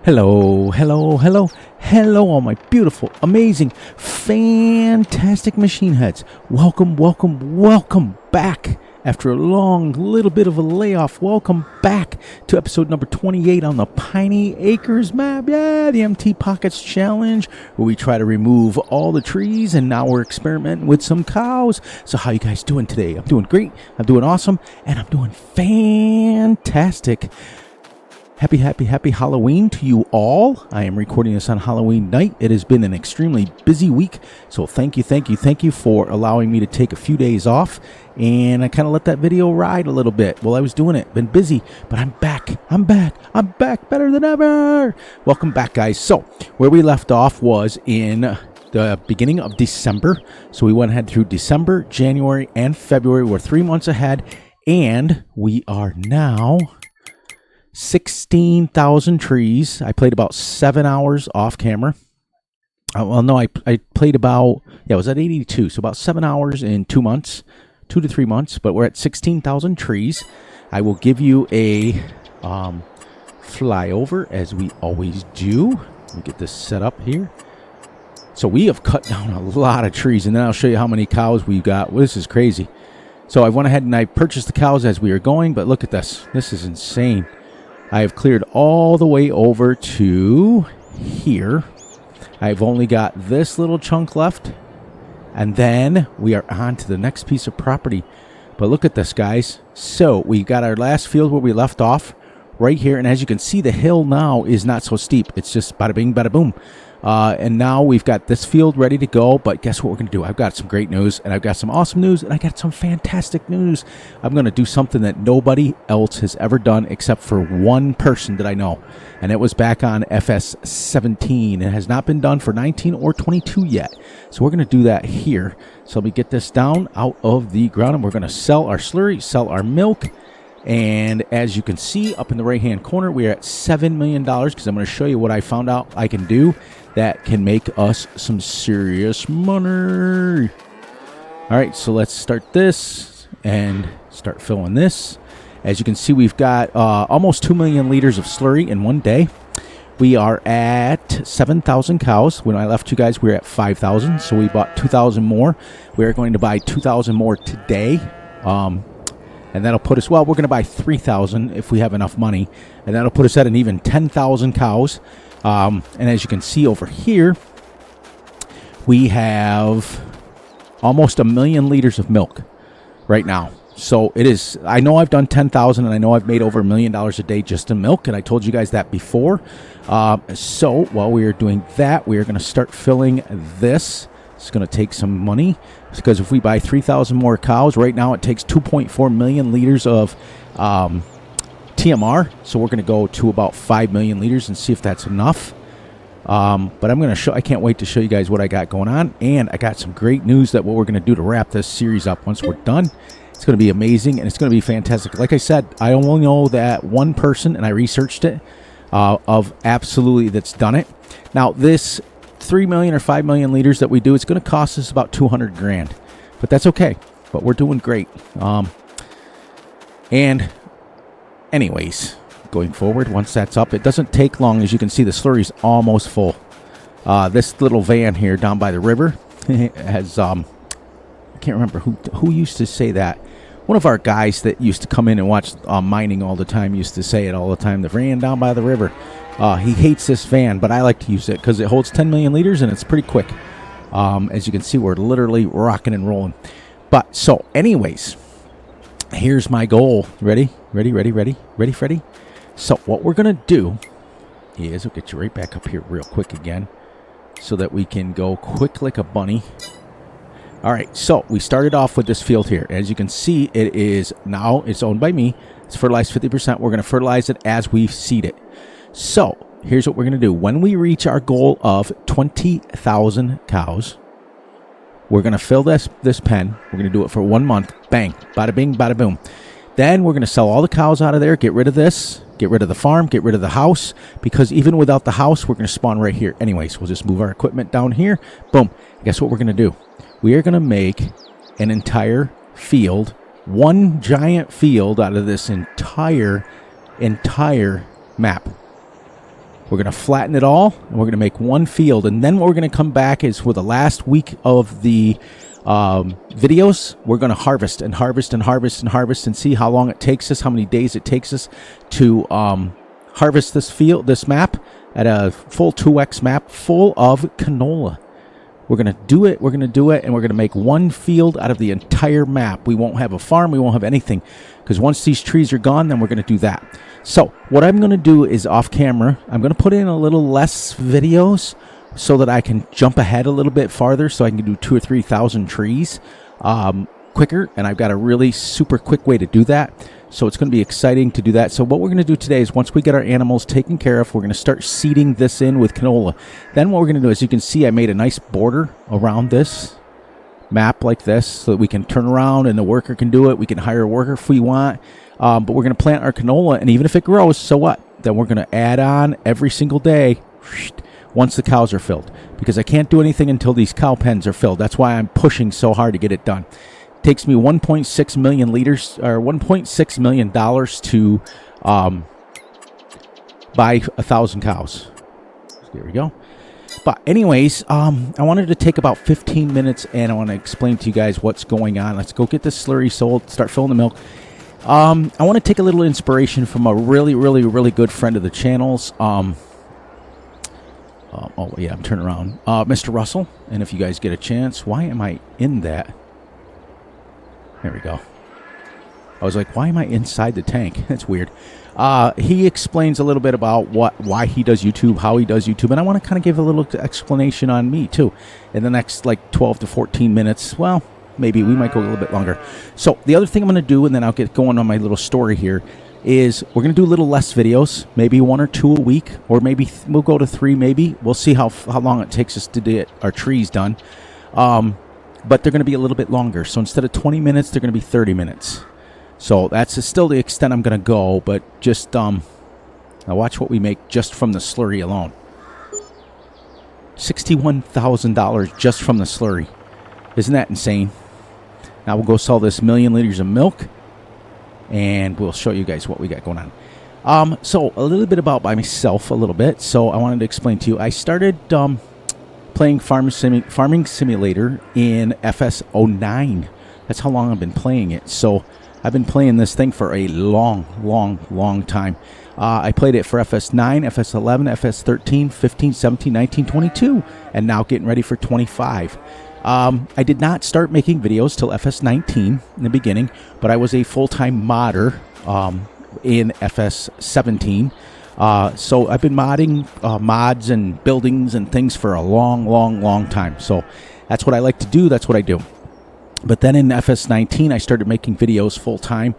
Hello, hello, hello, hello, all my beautiful, amazing, fantastic machine heads. Welcome, welcome, welcome back. After a long little bit of a layoff, welcome back to episode number 28 on the Piney Acres map. Yeah, the MT Pockets Challenge, where we try to remove all the trees, and now we're experimenting with some cows. So how you guys doing today? I'm doing great, I'm doing awesome, and I'm doing fantastic. Happy Halloween to you all. I am recording this on Halloween night. It has been an extremely busy week, so thank you for allowing me to take a few days off, and I kind of let that video ride a little bit while I was doing it. Been busy, but I'm back better than ever. Welcome back, guys. So where we left off was in the beginning of December. So we went ahead through December, January, and February. We're 3 months ahead, and we are now 16,000 trees. I played about 7 hours off camera. I played about, it was at 82, so about 7 hours in 2 months, 2 to 3 months, but we're at 16,000 trees. I will give you a flyover, as we always do. Let me get this set up here. So we have cut down a lot of trees, and then I'll show you how many cows we've got. Well, this is crazy. So I went ahead and I purchased the cows as we were going, but look at this. This is insane. I have cleared all the way over to here. I've only got this little chunk left, and then we are on to the next piece of property. But look at this, guys. So we got our last field where we left off right here, and as you can see, the hill now is not so steep. It's just bada bing, bada boom. And now we've got this field ready to go, but guess what we're going to do? I've got some great news, and I've got some awesome news, and I got some fantastic news. I'm going to do something that nobody else has ever done except for one person that I know, and it was back on Fs22. It has not been done for 19 or 22 yet, so we're going to do that here. So let me get this down out of the ground, and we're going to sell our slurry, sell our milk. And as you can see up in the right hand corner, we are at $7 million, because I'm going to show you what I found out I can do that can make us some serious money. All right, so let's start this and start filling this. As you can see, we've got almost 2 million liters of slurry in one day. We are at 7,000 cows. When I left you guys, we were at 5,000, so we bought 2,000 more. We are going to buy 2,000 more today. And that'll put us, well, we're going to buy 3,000 if we have enough money. And that'll put us at an even 10,000 cows. And as you can see over here, we have almost 1 million liters of milk right now. So it is, I know I've done 10,000, and I know I've made over $1 million a day just in milk. And I told you guys that before. So while we are doing that, we are going to start filling this. It's going to take some money, because if we buy 3,000 more cows, right now it takes 2.4 million liters of TMR. So we're going to go to about 5 million liters and see if that's enough. But I'm going to show, I can't wait to show you guys what I got going on. And I got some great news that what we're going to do to wrap this series up once we're done. It's going to be amazing, and it's going to be fantastic. Like I said, I only know that one person, and I researched it, of absolutely that's done it. Now this 3 million or 5 million liters that we do, it's going to cost us about 200 grand, but that's okay. But we're doing great. And anyways, going forward, once that's up, it doesn't take long. As you can see, the slurry's almost full. This little van here down by the river has, I can't remember who used to say that. One of our guys that used to come in and watch mining all the time used to say it all the time. The van down by the river. He hates this van, but I like to use it because it holds 10 million liters and it's pretty quick. As you can see, we're literally rocking and rolling. But so anyways, here's my goal. Ready, Freddy? So what we're going to do is, we'll get you right back up here real quick again so that we can go quick like a bunny. All right, so we started off with this field here. As you can see, it is now, it's owned by me. It's fertilized 50%. We're going to fertilize it as we seed it. So here's what we're going to do. When we reach our goal of 20,000 cows, we're going to fill this pen. We're going to do it for 1 month. Bang, bada bing, bada boom. Then we're going to sell all the cows out of there, get rid of this, get rid of the farm, get rid of the house, because even without the house, we're going to spawn right here. Anyways, we'll just move our equipment down here. Boom. Guess what we're going to do? We are going to make an entire field, one giant field out of this entire map. We're going to flatten it all, and we're going to make one field. And then what we're going to come back is for the last week of the videos, we're going to harvest and harvest and harvest and harvest and see how long it takes us, how many days it takes us to harvest this field, this map at a full 2x map full of canola. We're going to do it, and we're going to make one field out of the entire map. We won't have a farm, we won't have anything, because once these trees are gone, then we're going to do that. So what I'm going to do is off camera, I'm going to put in a little less videos so that I can jump ahead a little bit farther, so I can do 2,000 or 3,000 trees quicker, and I've got a really super quick way to do that. So it's going to be exciting to do that. So what we're going to do today is once we get our animals taken care of, we're going to start seeding this in with canola. Then what we're going to do is, you can see I made a nice border around this map like this so that we can turn around and the worker can do it. We can hire a worker if we want. But we're going to plant our canola, and even if it grows, so what? Then we're going to add on every single day once the cows are filled, because I can't do anything until these cow pens are filled. That's why I'm pushing so hard to get it done. Takes me 1.6 million liters, or $1.6 million to buy 1,000 cows. There we go. But anyways, I wanted to take about 15 minutes, and I want to explain to you guys what's going on. Let's go get this slurry sold, start filling the milk. I want to take a little inspiration from a really, really, really good friend of the channel's. Oh yeah, I'm turning around. Mr. Russell, and if you guys get a chance, why am I in that? There we go. I was like, why am I inside the tank? That's weird. He explains a little bit about why he does YouTube, how he does YouTube, and I want to kind of give a little explanation on me too in the next like 12 to 14 minutes. Well, maybe we might go a little bit longer. So the other thing I'm going to do, and then I'll get going on my little story here, is we're going to do a little less videos, maybe 1 or 2 a week, or maybe we'll go to 3 maybe. We'll see how long it takes us to get our trees done. But they're going to be a little bit longer. So instead of 20 minutes, they're going to be 30 minutes. So that's still the extent I'm going to go, but just now watch what we make just from the slurry alone. $61,000 just from the slurry. Isn't that insane? Now we'll go sell this 1,000,000 liters of milk, and we'll show you guys what we got going on. So a little bit about myself, a little bit. So I wanted to explain to you. I started playing Farming Simulator in Fs22. That's how long I've been playing it. So I've been playing this thing for a long time. I played it for FS9, FS11, FS13, 15, 17, 19, 22, and now getting ready for 25. I did not start making videos till FS19 in the beginning, but I was a full-time modder in FS17. So I've been modding mods and buildings and things for a long time. So that's what I like to do. That's what I do. But then in FS19, I started making videos full-time.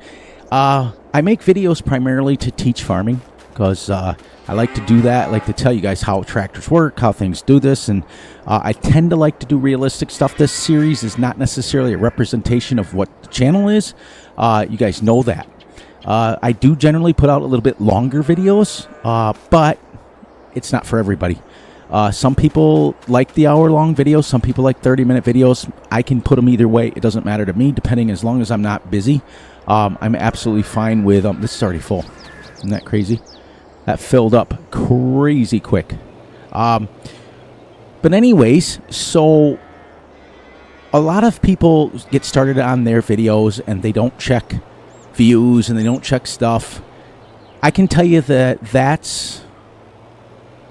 I make videos primarily to teach farming, because I like to do that. I like to tell you guys how tractors work, how things do this, and I tend to like to do realistic stuff. This series is not necessarily a representation of what the channel is. You guys know that. I do generally put out a little bit longer videos, but it's not for everybody. Some people like the hour-long videos. Some people like 30-minute videos. I can put them either way. It doesn't matter to me, depending, as long as I'm not busy. I'm absolutely fine with this is already full. Isn't that crazy? That filled up crazy quick. But anyways, so a lot of people get started on their videos and they don't check views and they don't check stuff. I can tell you that that's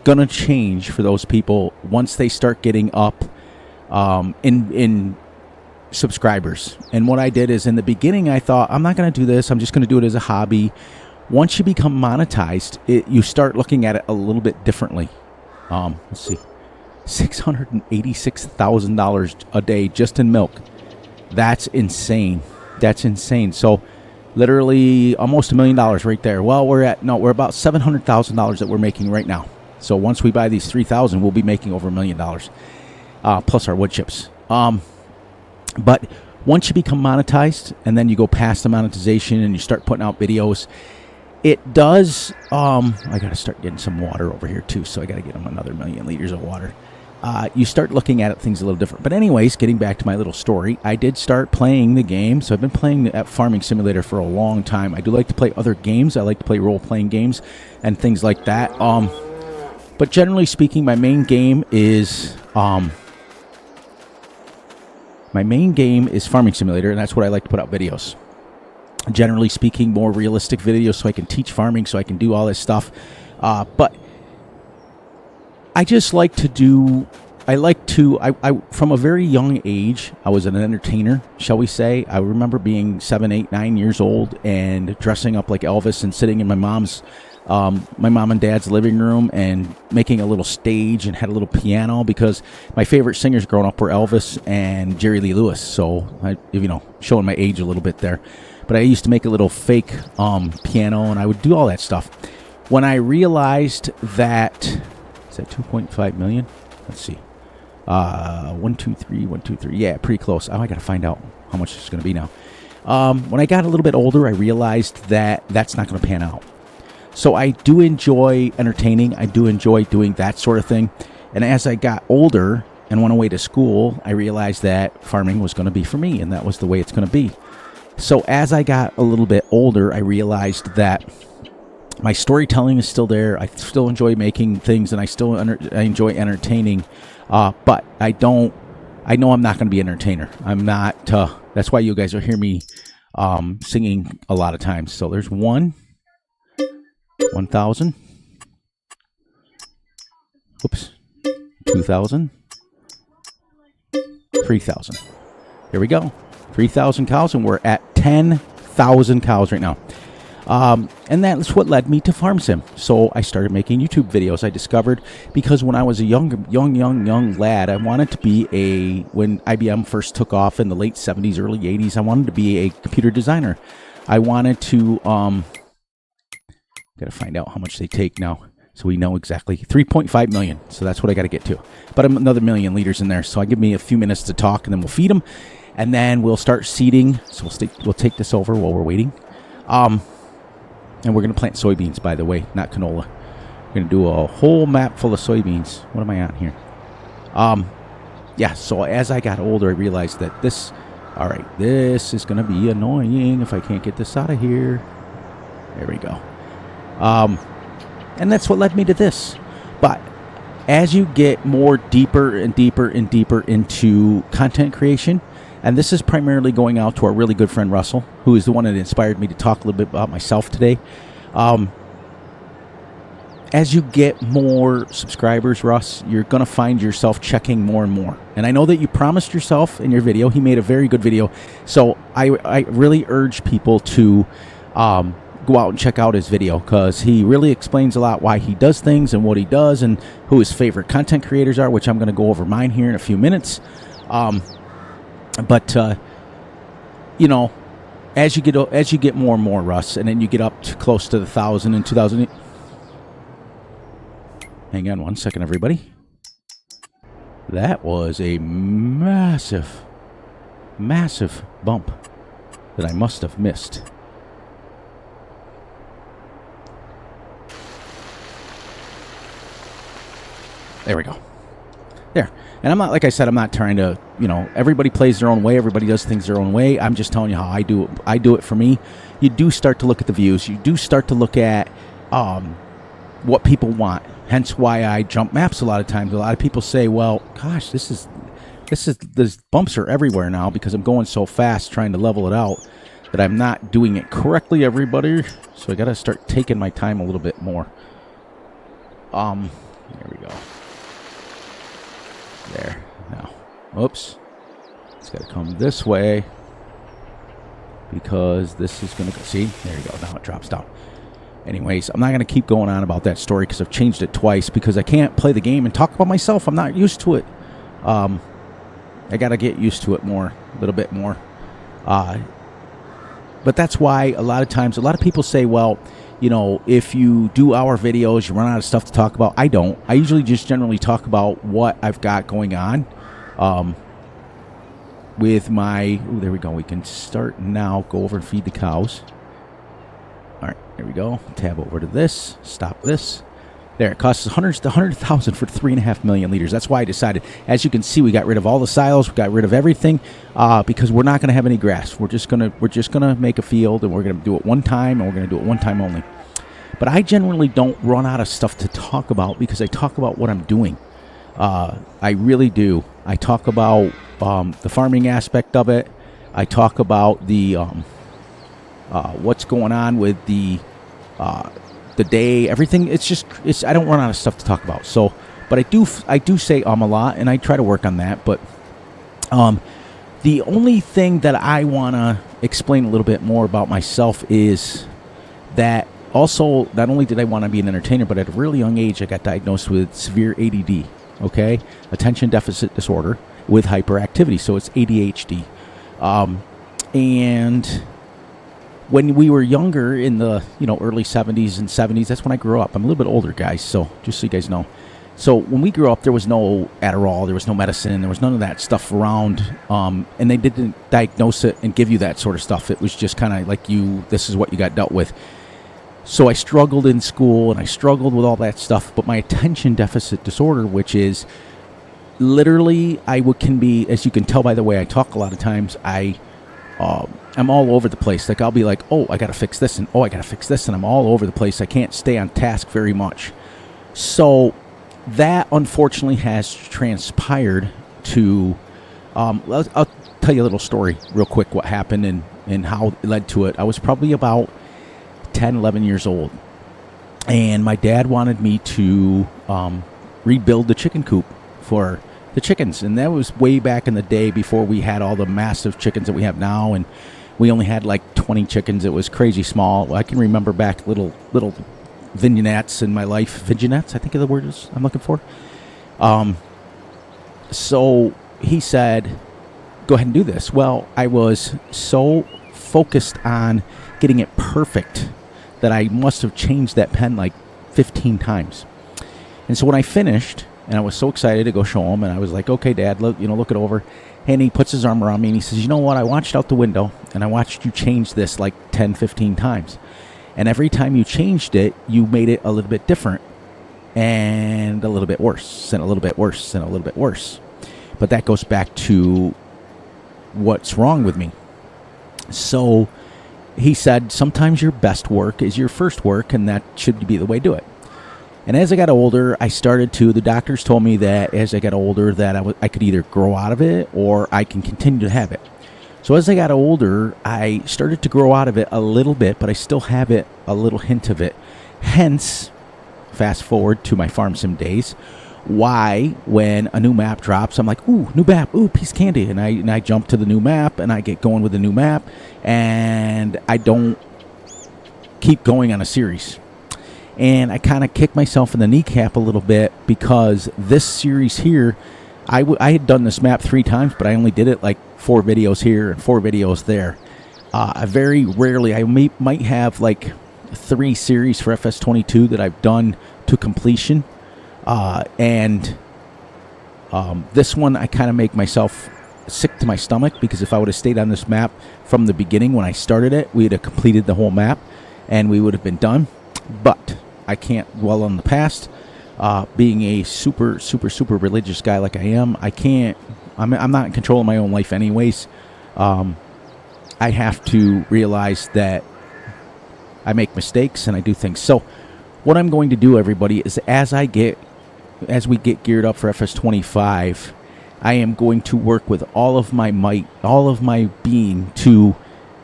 gonna change for those people once they start getting up in subscribers. And what I did is, in the beginning, I thought, I'm not gonna do this, I'm just gonna do it as a hobby. Once you become monetized, you start looking at it a little bit differently. Let's see, $686,000 a day just in milk. That's insane. That's insane. So literally almost $1 million right there. Well, we're about $700,000 that we're making right now. So once we buy these 3,000, we'll be making over $1 million, plus our wood chips. But once you become monetized, and then you go past the monetization and you start putting out videos, it does. I got to start getting some water over here too, so I got to get them another 1,000,000 liters of water. You start looking at things a little different. But anyways, getting back to my little story, I did start playing the game. So I've been playing at Farming Simulator for a long time. I do like to play other games. I like to play role-playing games and things like that. But generally speaking, my main game is Farming Simulator, and that's what I like to put out videos. Generally speaking, more realistic videos so I can teach farming, so I can do all this stuff. But I just like to do... I from a very young age, I was an entertainer, shall we say. I remember being 7, 8, 9 years old and dressing up like Elvis and sitting in my mom and dad's living room and making a little stage and had a little piano, because my favorite singers growing up were Elvis and Jerry Lee Lewis. So, showing my age a little bit there. But I used to make a little fake piano, and I would do all that stuff. When I realized that... Is that 2.5 million? Let's see. 1, 2, 3, 1, 2, 3. Yeah, pretty close. Oh, I got to find out how much it's going to be now. When I got a little bit older, I realized that that's not going to pan out. So I do enjoy entertaining. I do enjoy doing that sort of thing. And as I got older and went away to school, I realized that farming was going to be for me, and that was the way it's going to be. So as I got a little bit older, I realized that my storytelling is still there. I still enjoy making things, and I still I enjoy entertaining. But I know I'm not going to be an entertainer. I'm not. That's why you guys will hear me singing a lot of times. So there's 1,000. Oops. 2,000. 3,000. Here we go. 3,000 cows, and we're at 10,000 cows right now. And that's what led me to Farm Sim. So I started making YouTube videos. I discovered, because when I was a young lad, I wanted to be when IBM first took off in the late 70s, early 80s, I wanted to be a computer designer. I wanted to, got to find out how much they take now, so we know exactly. 3.5 million. So that's what I got to get to. But I'm another million liters in there. So I'll give me a few minutes to talk, and then we'll feed them. And then we'll start seeding. So we'll take this over while we're waiting. And we're going to plant soybeans, by the way, not canola. We're going to do a whole map full of soybeans. What am I on here? Yeah, so as I got older, I realized that this is going to be annoying if I can't get this out of here. There we go. And that's what led me to this. But as you get more deeper and deeper and deeper into content creation, and this is primarily going out to our really good friend Russell, who is the one that inspired me to talk a little bit about myself today. As you get more subscribers, Russ, you're going to find yourself checking more and more. And I know that you promised yourself in your video. He made a very good video. So I really urge people to go out and check out his video, because he really explains a lot why he does things and what he does and who his favorite content creators are, which I'm going to go over mine here in a few minutes. But as you get more and more, Russ, and then you get up to close to the 1,000 and 2,000. Hang on one second, everybody. That was a massive bump that I must have missed. There we go. There. And I'm not, like I said, I'm not trying to, everybody plays their own way. Everybody does things their own way. I'm just telling you how I do it. I do it for me. You do start to look at the views. You do start to look at what people want. Hence why I jump maps a lot of times. A lot of people say, well, gosh, these bumps are everywhere now because I'm going so fast trying to level it out that I'm not doing it correctly, everybody. So I got to start taking my time a little bit more. There we go. There. Now, oops. It's got to come this way because this is going to go. See? There you go. Now it drops down. Anyways, I'm not going to keep going on about that story because I've changed it twice because I can't play the game and talk about myself. I'm not used to it. I got to get used to it more, a little bit more. But that's why a lot of times, a lot of people say, well, if you do our videos, you run out of stuff to talk about. I don't. I usually just generally talk about what I've got going on with my... Oh, there we go. We can start now. Go over and feed the cows. All right, there we go. Tab over to this. Stop this. There, it costs 100,000 for 3.5 million liters. That's why I decided. As you can see, we got rid of all the silos. We got rid of everything because we're not going to have any grass. We're just gonna make a field, and we're gonna do it one time, and we're gonna do it one time only. But I generally don't run out of stuff to talk about because I talk about what I'm doing. I really do. I talk about the farming aspect of it. I talk about the what's going on with the day, everything. I don't run out of stuff to talk about. So, but I do say a lot, and I try to work on that. But the only thing that I want to explain a little bit more about myself is that also, not only did I want to be an entertainer, but at a really young age, I got diagnosed with severe ADD, okay? Attention deficit disorder with hyperactivity, so it's ADHD. And when we were younger in the, early 70s and 70s, that's when I grew up. I'm a little bit older, guys, so just so you guys know. So when we grew up, there was no Adderall, there was no medicine, there was none of that stuff around, and they didn't diagnose it and give you that sort of stuff. It was just kind of like this is what you got dealt with. So I struggled in school, and I struggled with all that stuff, but my attention deficit disorder, which is literally, can be, as you can tell by the way I talk a lot of times, I'm all over the place. Like, I'll be like, oh, I got to fix this, and oh, I got to fix this, and I'm all over the place. I can't stay on task very much. So that, unfortunately, has transpired to, I'll tell you a little story real quick, what happened and how it led to it. I was probably about 10, 11 years old, and my dad wanted me to rebuild the chicken coop for the chickens, and that was way back in the day before we had all the massive chickens that we have now, and we only had like 20 chickens. It was crazy small. I can remember back little vignettes in my life. Vignettes, I think, is the word I'm looking for. So he said, go ahead and do this. Well, I was so focused on getting it perfect that I must have changed that pen like 15 times. And so when I finished, and I was so excited to go show him, and I was like, okay, Dad, look it over. And he puts his arm around me, and he says, you know what? I watched out the window, and I watched you change this like 10, 15 times. And every time you changed it, you made it a little bit different, and a little bit worse, and a little bit worse, and a little bit worse. But that goes back to what's wrong with me. So he said, sometimes your best work is your first work, and that should be the way to do it. And as I got older, the doctors told me that as I got older that I could either grow out of it or I can continue to have it. So as I got older, I started to grow out of it a little bit, but I still have it, a little hint of it. Hence, fast forward to my farm sim days, why when a new map drops, I'm like, ooh, new map, ooh, piece of candy. And I jump to the new map, and I get going with the new map, and I don't keep going on a series. And I kind of kicked myself in the kneecap a little bit because this series here, I had done this map 3 times, but I only did it like 4 videos here and 4 videos there. I very rarely, I might have like 3 series for Fs22 that I've done to completion. And this one, I kind of make myself sick to my stomach because if I would have stayed on this map from the beginning when I started it, we'd have completed the whole map and we would have been done. But I can't dwell on the past. Being a super religious guy like I am, I'm not in control of my own life anyways. I have to realize that I make mistakes and I do things. So what I'm going to do, everybody, is as we get geared up for Fs25, I am going to work with all of my might, all of my being to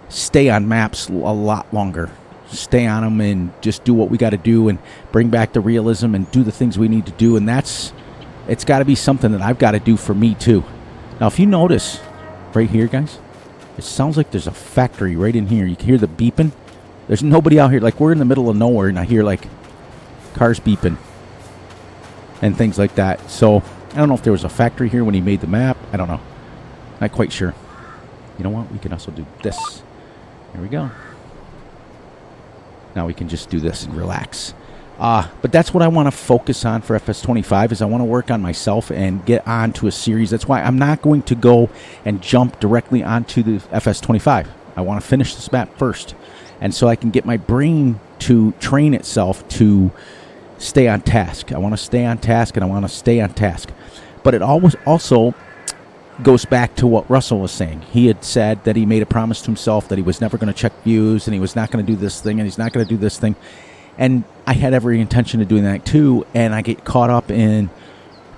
stay on maps a lot longer. Stay on them and just do what we got to do and bring back the realism and do the things we need to do. And it's got to be something that I've got to do for me too. Now, if you notice right here, guys, it sounds like there's a factory right in here. You can hear the beeping. There's nobody out here. Like, we're in the middle of nowhere and I hear like cars beeping and things like that. So I don't know if there was a factory here when he made the map. I don't know. Not quite sure. You know what? We can also do this. There we go. Now we can just do this and relax. But that's what I want to focus on for Fs25 is I want to work on myself and get on to a series. That's why I'm not going to go and jump directly onto the Fs25. I want to finish this map first. And so I can get my brain to train itself to stay on task. I want to stay on task and I want to stay on task. But it always also goes back to what Russell was saying. He had said that he made a promise to himself that he was never going to check views and he was not going to do this thing and he's not going to do this thing. And I had every intention of doing that too, and I get caught up in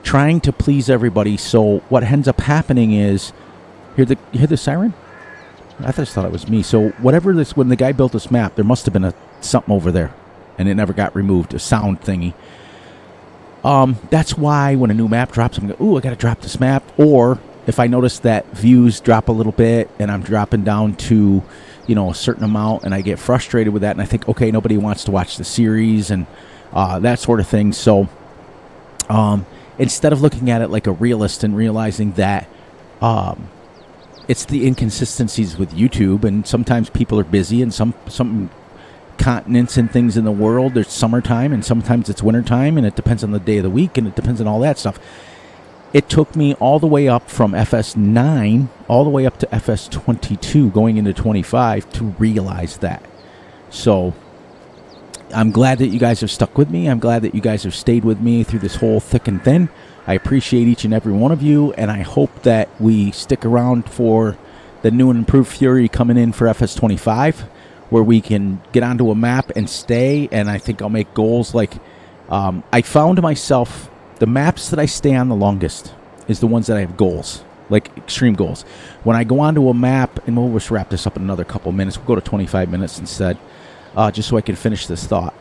trying to please everybody. So what ends up happening is, you hear the siren? I just thought it was me. So whatever this, when the guy built this map, there must have been something over there, and it never got removed, a sound thingy. That's why when a new map drops, I'm going, ooh, I got to drop this map. Or if I notice that views drop a little bit and I'm dropping down to, a certain amount, and I get frustrated with that, and I think, okay, nobody wants to watch the series and that sort of thing. So instead of looking at it like a realist and realizing that it's the inconsistencies with YouTube, and sometimes people are busy, and some continents and things in the world, there's summertime and sometimes it's wintertime, and it depends on the day of the week, and it depends on all that stuff. It took me all the way up from FS9 all the way up to FS22 going into 25 to realize that. So I'm glad that you guys have stuck with me. I'm glad that you guys have stayed with me through this whole thick and thin. I appreciate each and every one of you, and I hope that we stick around for the new and improved Fury coming in for FS25, where we can get onto a map and stay. And I think I'll make goals like I found myself, the maps that I stay on the longest is the ones that I have goals, like extreme goals. When I go onto a map, and we'll just wrap this up in another couple minutes. We'll go to 25 minutes instead, just so I can finish this thought.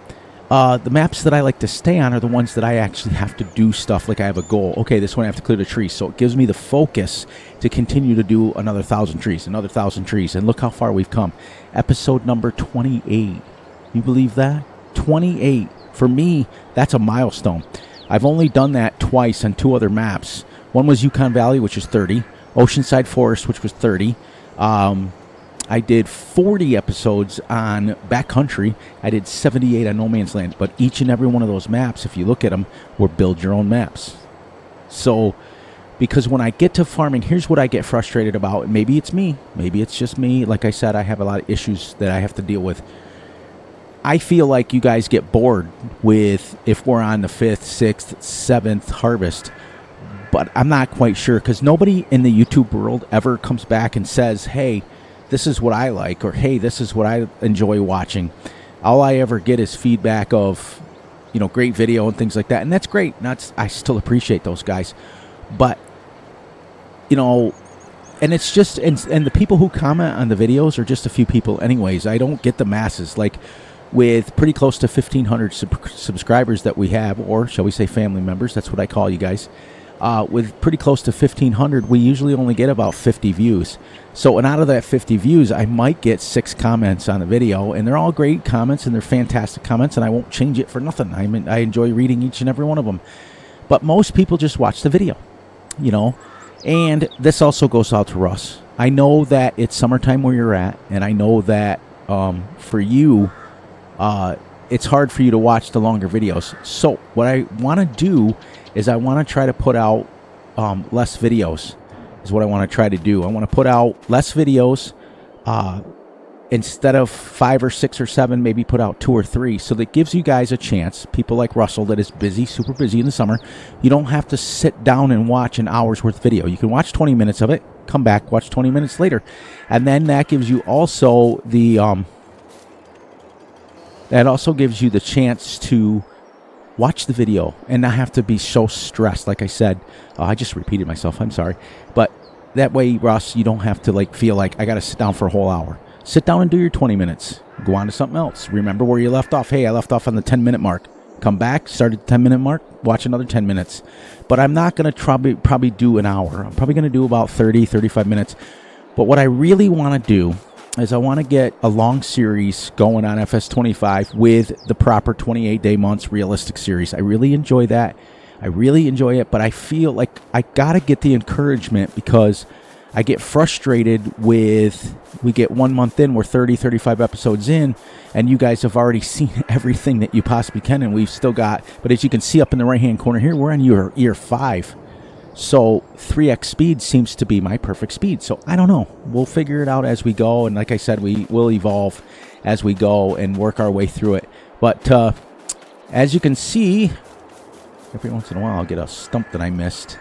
The maps that I like to stay on are the ones that I actually have to do stuff, like I have a goal. Okay, this one I have to clear the trees, so it gives me the focus to continue to do another 1,000 trees, another 1,000 trees, and look how far we've come. Episode number 28. You believe that? 28. For me, that's a milestone. I've only done that twice on 2 other maps. One was Yukon Valley, which is 30. Oceanside Forest, which was 30. I did 40 episodes on Backcountry. I did 78 on No Man's Land. But each and every one of those maps, if you look at them, were build your own maps. So, because when I get to farming, here's what I get frustrated about. Maybe it's me. Maybe it's just me. Like I said, I have a lot of issues that I have to deal with. I feel like you guys get bored with if we're on the 5th, 6th, 7th harvest. But I'm not quite sure, because nobody in the YouTube world ever comes back and says, hey, this is what I like, or hey, this is what I enjoy watching. All I ever get is feedback of, great video and things like that. And that's great. I still appreciate those guys. But, and it's just, and the people who comment on the videos are just a few people anyways. I don't get the masses. Like, with pretty close to 1,500 subscribers that we have, or shall we say family members, that's what I call you guys. With pretty close to 1,500, we usually only get about 50 views. So, and out of that 50 views, I might get 6 comments on the video, and they're all great comments, and they're fantastic comments, and I won't change it for nothing. I enjoy reading each and every one of them. But most people just watch the video, And this also goes out to Russ. I know that it's summertime where you're at, and I know that for you, it's hard for you to watch the longer videos. So what I want to do is I want to try to put out less videos is what I want to try to do. I want to put out less videos. Instead of 5 or 6 or 7, maybe put out 2 or 3. So that gives you guys a chance. People like Russell that is busy, super busy in the summer. You don't have to sit down and watch an hour's worth of video. You can watch 20 minutes of it, come back, watch 20 minutes later. And then that gives you also the chance to watch the video and not have to be so stressed. Like I said, I just repeated myself. I'm sorry. But that way, Russ, you don't have to feel like I got to sit down for a whole hour. Sit down and do your 20 minutes. Go on to something else. Remember where you left off. Hey, I left off on the 10-minute mark. Come back, start at the 10-minute mark, watch another 10 minutes. But I'm not going to probably do an hour. I'm probably going to do about 30, 35 minutes. But what I really want to do is I want to get a long series going on FS25 with the proper 28-day months realistic series. I really enjoy that. I really enjoy it, but I feel like I got to get the encouragement, because I get frustrated with, we get 1 month in, we're 30, 35 episodes in, and you guys have already seen everything that you possibly can, and we've still got, but as you can see up in the right-hand corner here, we're on year 5. So 3x speed seems to be my perfect speed. So I don't know. We'll figure it out as we go, and like I said, we will evolve as we go and work our way through it. But as you can see, every once in a while I'll get a stump that I missed.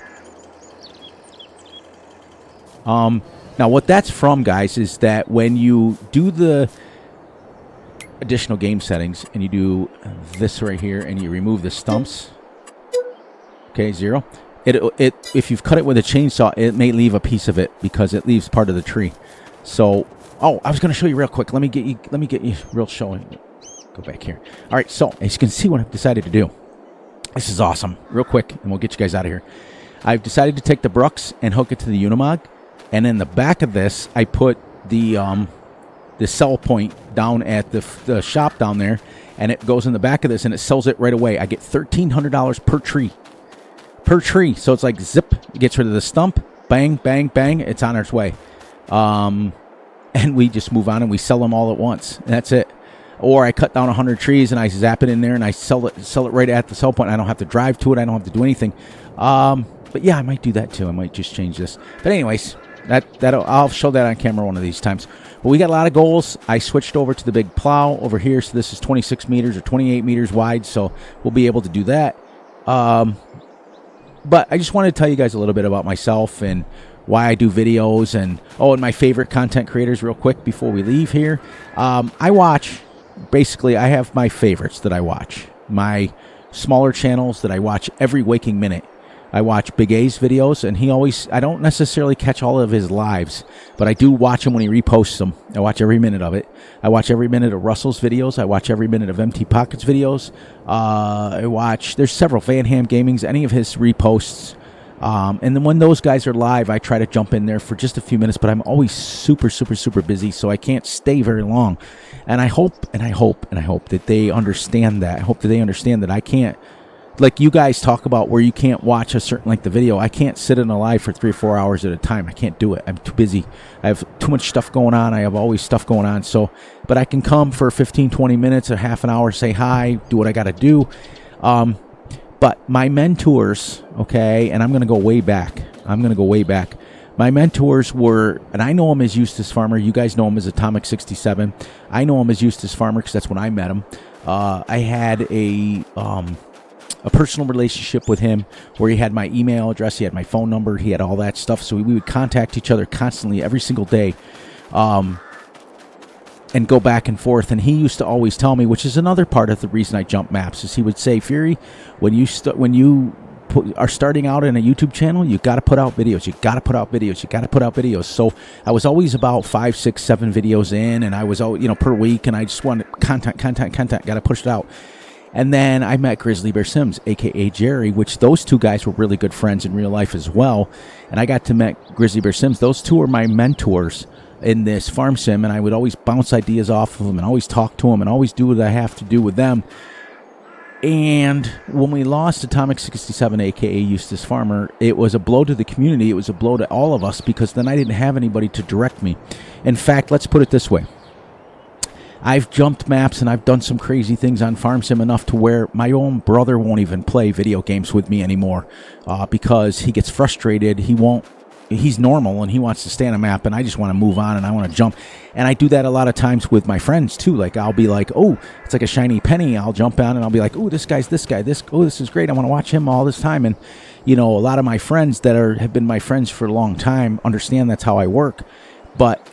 Now what that's from, guys, is that when you do additional game settings, and you do this right here, and you remove the stumps. Okay, 0. If you've cut it with a chainsaw, it may leave a piece of it because it leaves part of the tree. So, oh, I was going to show you real quick. Let me get you real showing. Go back here. All right, so as you can see what I've decided to do. This is awesome. Real quick, and we'll get you guys out of here. I've decided to take the Brooks and hook it to the Unimog, and in the back of this, I put the sell point down at the shop down there, and it goes in the back of this, and it sells it right away. I get $1,300 per tree. Per tree. So it's like zip, it gets rid of the stump, bang, bang, bang, it's on its way. And we just move on and we sell them all at once. And that's it. Or I cut down 100 trees and I zap it in there and I sell it right at the sell point. I don't have to drive to it. I don't have to do anything. But yeah, I might do that too. I might just change this. But anyways, I'll show that on camera one of these times. But we got a lot of goals. I switched over to the big plow over here. So this is 26 meters or 28 meters wide. So we'll be able to do that. But I just wanted to tell you guys a little bit about myself and why I do videos and my favorite content creators real quick before we leave here. I have my favorites that I watch. My smaller channels that I watch every waking minute. I watch Big A's videos, and I don't necessarily catch all of his lives, but I do watch him when he reposts them. I watch every minute of it. I watch every minute of Russell's videos. I watch every minute of MT Pocket's videos. There's several Van Ham Gaming's, any of his reposts. And then when those guys are live, I try to jump in there for just a few minutes, but I'm always super, super, super busy, so I can't stay very long. And I hope that they understand that. I hope that they understand that I can't, like you guys talk about where you can't watch a certain length of video. I can't sit in a live for 3 or 4 hours at a time. I can't do it. I'm too busy. I have too much stuff going on. I have always stuff going on. So, but I can come for 15, 20 minutes, a half an hour, say hi, do what I got to do. But my mentors, okay, and I'm going to go way back. My mentors were, and I know him as Eustace Farmer. You guys know him as Atomic 67. I know him as Eustace Farmer because that's when I met him. I had a personal relationship with him where he had my email address, he had my phone number, he had all that stuff. So we would contact each other constantly every single day. And go back and forth, and he used to always tell me, which is another part of the reason I jump maps, is he would say, Fury, when you are starting out in a YouTube channel, you got to put out videos. You got to put out videos. So I was always about 5, 6, 7 videos in, and I was per week, and I just wanted content. Got to push it out. And then I met Grizzly Bear Sims, aka Jerry, which those two guys were really good friends in real life as well. And I got to meet Grizzly Bear Sims. Those two are my mentors in this farm sim, and I would always bounce ideas off of them and always talk to them and always do what I have to do with them. And when we lost Atomic 67, aka Eustace Farmer, it was a blow to the community. It was a blow to all of us because then I didn't have anybody to direct me. In fact, let's put it this way. I've jumped maps and I've done some crazy things on Farm Sim enough to where my own brother won't even play video games with me anymore because he gets frustrated. He's normal and he wants to stay on a map, and I just want to move on and I want to jump. And I do that a lot of times with my friends too. Like I'll be like, oh, it's like a shiny penny. I'll jump on and I'll be like, oh, this guy, this is great. I want to watch him all this time. And a lot of my friends that have been my friends for a long time understand that's how I work. But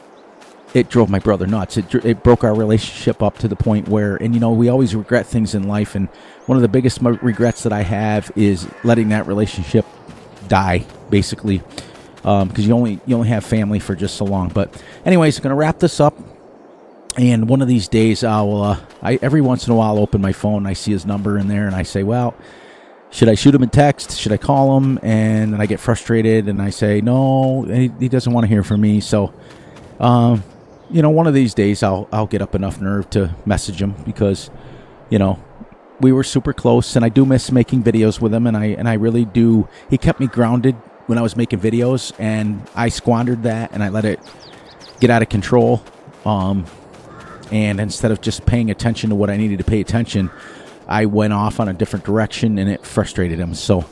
it drove my brother nuts. It broke our relationship up to the point where, and we always regret things in life. And one of the biggest regrets that I have is letting that relationship die, basically. Because you only have family for just so long. But anyways, I'm going to wrap this up. And one of these days, every once in a while, I'll open my phone and I see his number in there. And I say, well, should I shoot him a text? Should I call him? And then I get frustrated and I say, no, he doesn't want to hear from me. So, one of these days, I'll get up enough nerve to message him because, we were super close. And I do miss making videos with him. And I really do. He kept me grounded when I was making videos, and I squandered that and I let it get out of control. And instead of just paying attention to what I needed to pay attention, I went off on a different direction and it frustrated him. So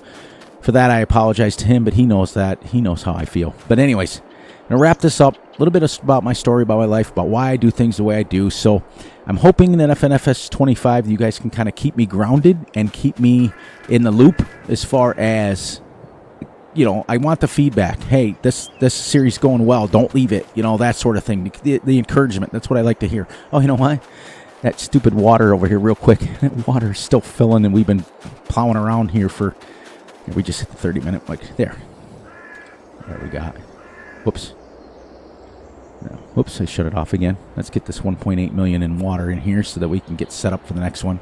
for that, I apologize to him, but he knows that. He knows how I feel. But anyways, I'm going to wrap this up. A little bit about my story, about my life, about why I do things the way I do. So I'm hoping that Fs22 you guys can kind of keep me grounded and keep me in the loop as far as, I want the feedback. Hey, this series going well. Don't leave it. That sort of thing. The encouragement. That's what I like to hear. Oh, you know what? that stupid water over here real quick. That water is still filling, and we've been plowing around here for... We just hit the 30-minute mark. There we got. Whoops. No. Whoops, I shut it off again. Let's get this 1.8 million in water in here so that we can get set up for the next one.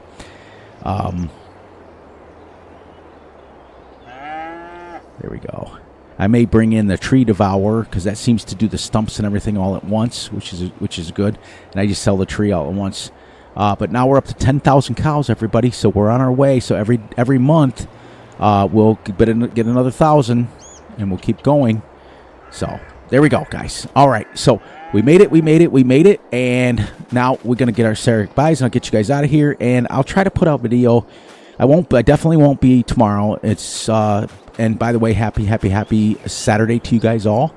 There we go. I may bring in the tree devourer because that seems to do the stumps and everything all at once, which is good. And I just sell the tree all at once. But now we're up to 10,000 cows, everybody. So we're on our way. So every month we'll get another 1,000, and we'll keep going. So there we go, guys. All right. So we made it. And now we're gonna get our Sarah buys, and I'll get you guys out of here. And I'll try to put out video. I definitely won't be tomorrow. It's and by the way, happy Saturday to you guys all.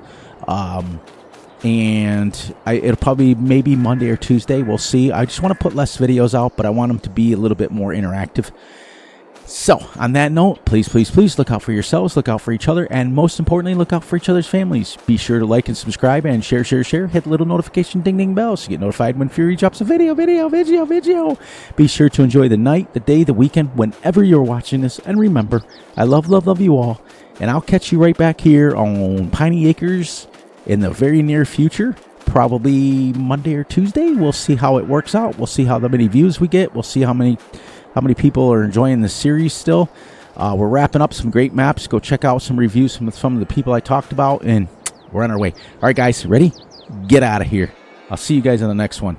And it'll probably maybe Monday or Tuesday. We'll see. I just want to put less videos out, but I want them to be a little bit more interactive. So on that note, please look out for yourselves, look out for each other, and most importantly, look out for each other's families. Be sure to like and subscribe and share. Hit the little notification ding bell so you get notified when Fury drops a video. Be sure to enjoy the night, the day, the weekend, whenever you're watching this. And remember, I love you all. And I'll catch you right back here on Piney Acres in the very near future. Probably Monday or Tuesday. We'll see how it works out. We'll see how many views we get. We'll see how many people are enjoying the series still. We're wrapping up some great maps. Go check out some reviews from some of the people I talked about, and we're on our way. All right, guys, ready? Get out of here. I'll see you guys on the next one.